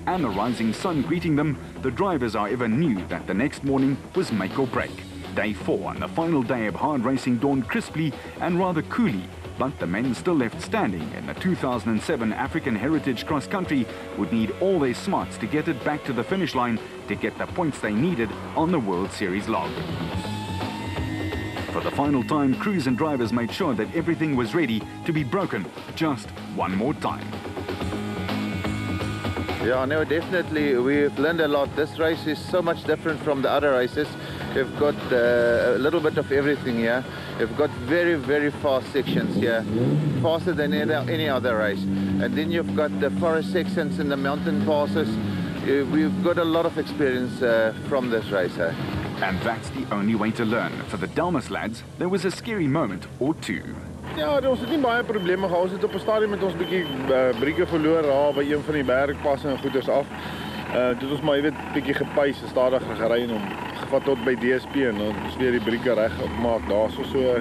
and the rising sun greeting them, the drivers, however, knew that the next morning was make or break. Day 4 and the final day of hard racing dawned crisply and rather coolly, but the men still left standing in the 2007 African Heritage Cross Country would need all their smarts to get it back to the finish line to get the points they needed on the World Series log. For the final time, crews and drivers made sure that everything was ready to be broken just one more time. Yeah, no, definitely. We've learned a lot. This race is so much different from the other races. You've got a little bit of everything here. You've got very, very fast sections here, faster than any other race. And then you've got the forest sections and the mountain passes. We've got a lot of experience from this race. And that's the only way to learn. For the Delmas lads, there was a scary moment or two. Ja, ons het nie baie probleme gehad. Ons het op 'n stadium met ons bietjie brieke verloor daar by een van die bergpasse en goeders af. Toe het ons maar weet bietjie gepace, stadig gery en gevat tot by DSP en dan is weer die brieke reg opmaak daarso so.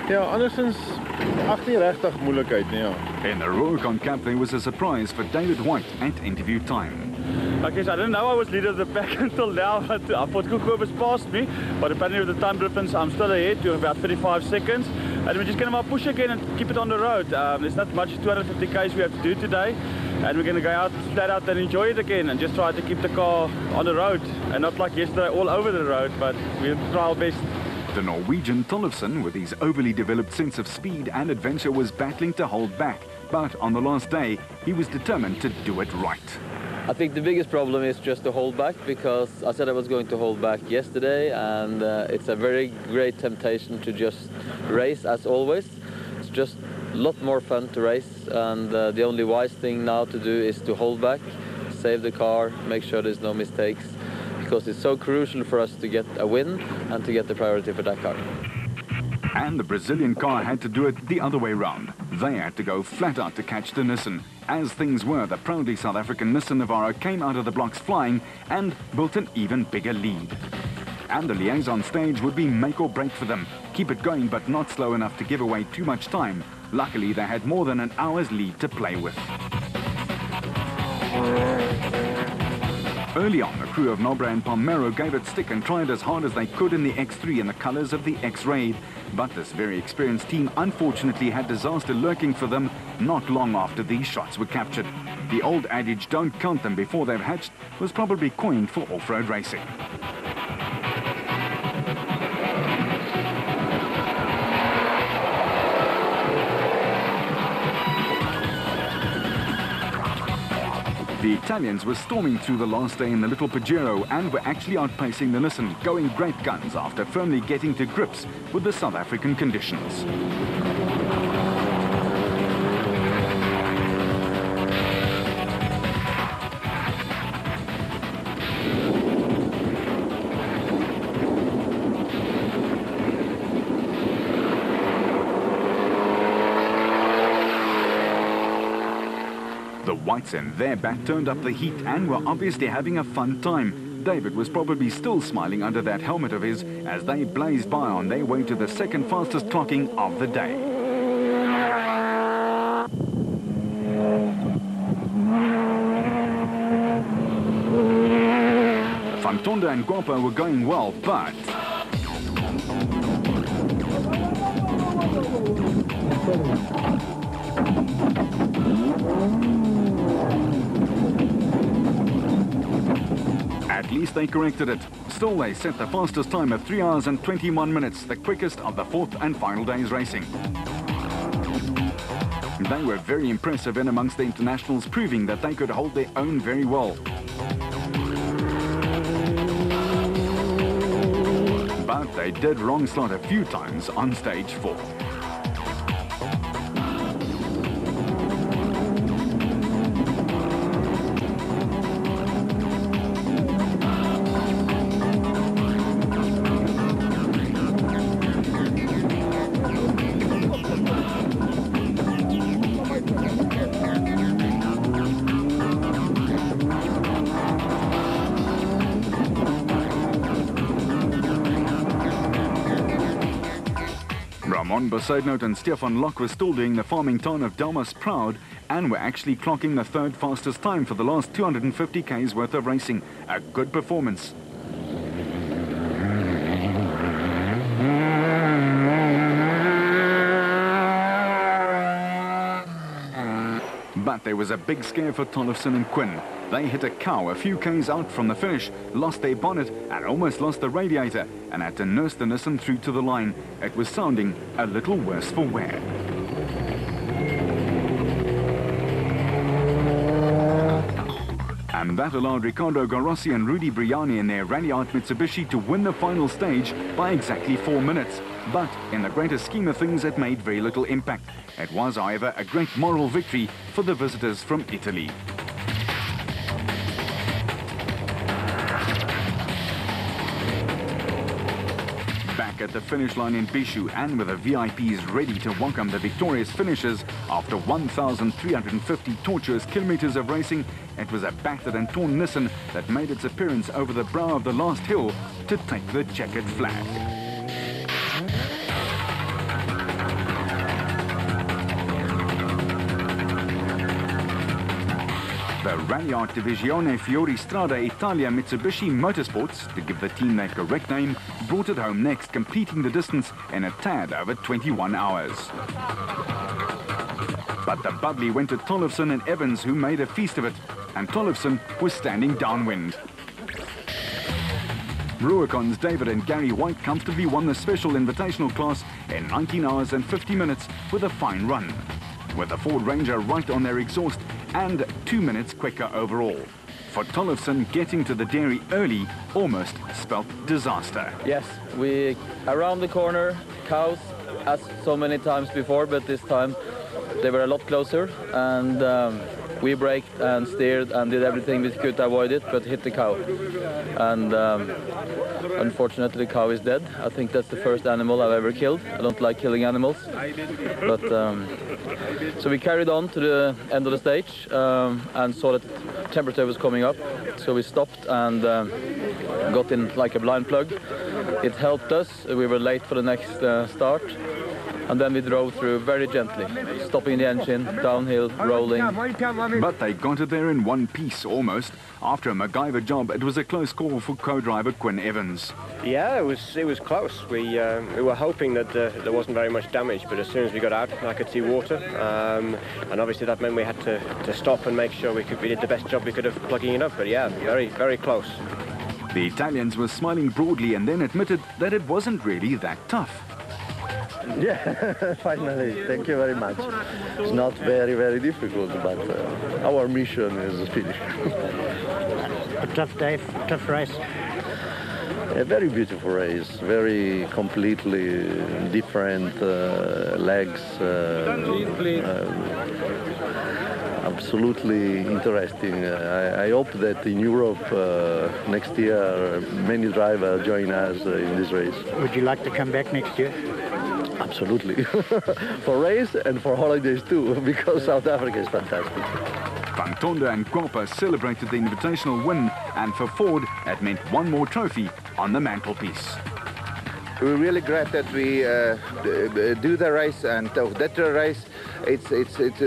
Ja, andersins ag nie regtig moeilikheid nie, ja. In the Rurikon Cup, there was a surprise for David White at interview time. Okay, so I didn't know I was leader of the pack until now. I thought Kuko was past me, but apparently with the time difference, I'm still ahead to about 35 seconds. And we're just going to push again and keep it on the road. There's not much 250 k's we have to do today, and we're going to go out flat out and enjoy it again and just try to keep the car on the road and not like yesterday all over the road, but we'll try our best. The Norwegian Tollefsen, with his overly developed sense of speed and adventure, was battling to hold back, but on the last day, he was determined to do it right. I think the biggest problem is just to hold back, because I said I was going to hold back yesterday, and it's a very great temptation to just race as always. It's just a lot more fun to race, and the only wise thing now to do is to hold back, save the car, make sure there's no mistakes, because it's so crucial for us to get a win and to get the priority for that car. And the Brazilian car had to do it the other way round. They had to go flat out to catch the Nissan. As things were, the proudly South African Nissan Navara came out of the blocks flying and built an even bigger lead. And the liaison stage would be make or break for them. Keep it going, but not slow enough to give away too much time. Luckily, they had more than an hour's lead to play with. Early on, the crew of Nobra and Palmero gave it stick and tried as hard as they could in the X3 in the colors of the X-Raid. But this very experienced team unfortunately had disaster lurking for them not long after these shots were captured. The old adage, don't count them before they've hatched, was probably coined for off-road racing. The Italians were storming through the last day in the little Pajero and were actually outpacing the Nissan, going great guns after firmly getting to grips with the South African conditions. The Whites and their back turned up the heat and were obviously having a fun time. David was probably still smiling under that helmet of his as they blazed by on their way to the second fastest clocking of the day. Van Tonder and Guapa were going well, but at least they corrected it. Still, they set the fastest time of 3 hours and 21 minutes, the quickest of the fourth and final day's racing. They were very impressive in amongst the internationals, proving that they could hold their own very well. But they did wrong slot a few times on stage 4. Ramon Besaidnout and Stefan Locke were still doing the farming town of Delmas proud and were actually clocking the third fastest time for the last 250 k's worth of racing. A good performance. But there was a big scare for Tollefson and Quinn. They hit a cow a few k's out from the finish, lost their bonnet and almost lost the radiator, and had to nurse the Nissan through to the line. It was sounding a little worse for wear. And that allowed Riccardo Garossi and Rudy Briani in their Rally Art Mitsubishi to win the final stage by exactly 4 minutes. But in the greater scheme of things, it made very little impact. It was, however, a great moral victory for the visitors from Italy. Back at the finish line in Bishu, and with the VIPs ready to welcome the victorious finishers after 1,350 tortuous kilometers of racing, it was a battered and torn Nissan that made its appearance over the brow of the last hill to take the checkered flag. The Rally Art Divisione Fioristrada Italia Mitsubishi Motorsports, to give the team their correct name, brought it home next, completing the distance in a tad over 21 hours. But the bubbly went to Tollefson and Evans, who made a feast of it, and Tollefson was standing downwind. Ruacon's David and Gary White comfortably won the special invitational class in 19 hours and 50 minutes with a fine run, with the Ford Ranger right on their exhaust and 2 minutes quicker overall. For Tollefson, getting to the dairy early almost spelt disaster. Yes, we around the corner, cows, as so many times before, but this time they were a lot closer, and we braked and steered and did everything we could to avoid it, but hit the cow. And unfortunately, the cow is dead. I think that's the first animal I've ever killed. I don't like killing animals. But so we carried on to the end of the stage and saw that the temperature was coming up. So we stopped and got in like a blind plug. It helped us. We were late for the next start. And then we drove through very gently, stopping the engine, downhill, rolling. But they got it there in one piece, almost. After a MacGyver job, it was a close call for co-driver Quinn Evans. Yeah, it was close. We were hoping that there wasn't very much damage, but as soon as we got out, I could see water. And obviously that meant we had to stop and make sure we did the best job we could of plugging it up. But yeah, very, very close. The Italians were smiling broadly and then admitted that it wasn't really that tough. Yeah, finally, thank you very much. It's not very, very difficult, but our mission is finished. A tough day, tough race. A very beautiful race, very completely different legs. Absolutely interesting. I hope that in Europe next year many drivers join us in this race. Would you like to come back next year? Absolutely. For race and for holidays too, because South Africa is fantastic. Van Tonder and Guapa celebrated the invitational win, and for Ford, it meant one more trophy on the mantelpiece. We're really glad that we do the race and did the race. It's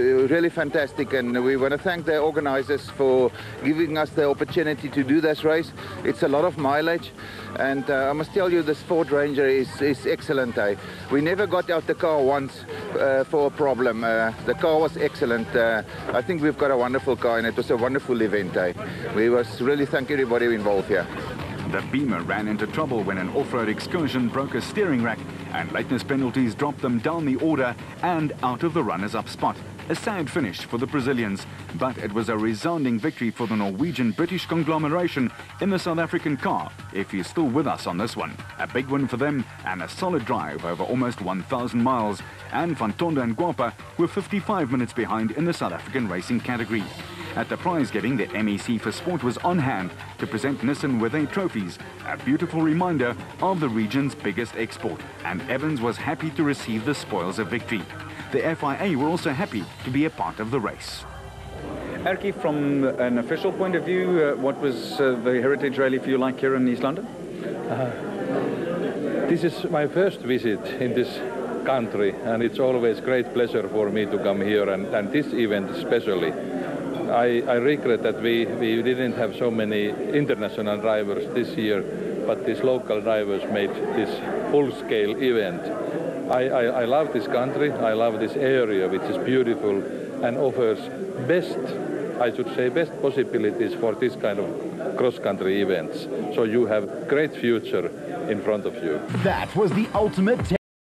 really fantastic, and we want to thank the organizers for giving us the opportunity to do this race. It's a lot of mileage, and I must tell you, this Ford Ranger is excellent. We never got out the car once for a problem. The car was excellent. I think we've got a wonderful car, and it was a wonderful event. We was really thank everybody involved here. The Beamer ran into trouble when an off-road excursion broke a steering rack, and lateness penalties dropped them down the order and out of the runners-up spot. A sad finish for the Brazilians, but it was a resounding victory for the Norwegian-British conglomeration in the South African car, if you're still with us on this one. A big win for them and a solid drive over almost 1,000 miles, and Van Tonder and Guapa were 55 minutes behind in the South African racing category. At the prize giving, the MEC for Sport was on hand to present Nissan with their trophies, a beautiful reminder of the region's biggest export, and Evans was happy to receive the spoils of victory. The FIA were also happy to be a part of the race. Erky, from an official point of view, what was the Heritage Rally for you like here in East London? This is my first visit in this country, and it's always great pleasure for me to come here, and this event especially. I regret that we didn't have so many international drivers this year, but these local drivers made this full-scale event. I love this country, I love this area, which is beautiful and offers best possibilities for this kind of cross-country events. So you have great future in front of you. That was the ultimate